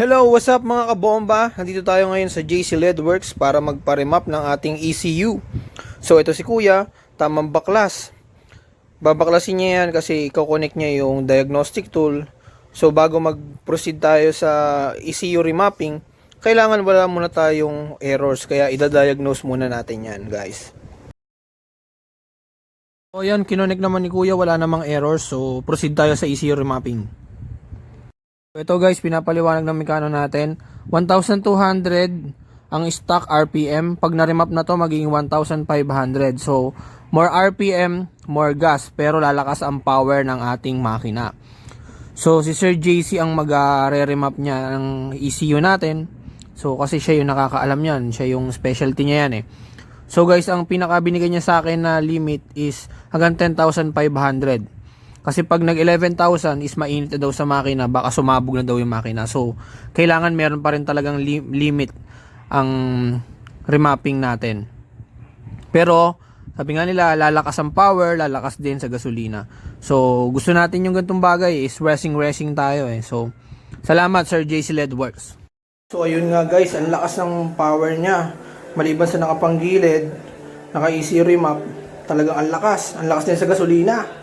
Hello, what's up mga kabomba? Nandito tayo ngayon sa JC Ledworks para magpa-remap ng ating ECU. So ito si Kuya, tamang baklas. Babaklasin niya yan kasi i-connect niya yung diagnostic tool. So bago mag-proceed tayo sa ECU remapping, kailangan wala muna tayong errors, kaya ida-diagnose muna natin yan, guys. So yan, kinonect naman ni Kuya, wala namang errors. So proceed tayo sa ECU remapping. Ito guys, pinapaliwanag ng mekano natin. 1,200 ang stock RPM. Pag na-remap na to, magiging 1,500. So, more RPM, more gas. Pero lalakas ang power ng ating makina. So, si Sir JC ang mag-re-remap niya ng ECU natin. So, kasi siya yung nakakaalam yan. Siya yung specialty niya yan eh. So guys, ang pinakabinigay niya sa akin na limit is hanggang 10,500. Kasi pag nag 11,000 is mainit na daw sa makina, baka sumabog na daw yung makina. So, kailangan meron pa rin talagang limit ang remapping natin. Pero, sabi nga nila, lalakas ang power, lalakas din sa gasolina. So, gusto natin yung ganitong bagay, is racing tayo eh. So, salamat Sir JC Ledworks. So, ayun nga guys, ang lakas ng power niya. Maliban sa nakapanggilid, naka-ECU remap, talagang ang lakas din sa gasolina.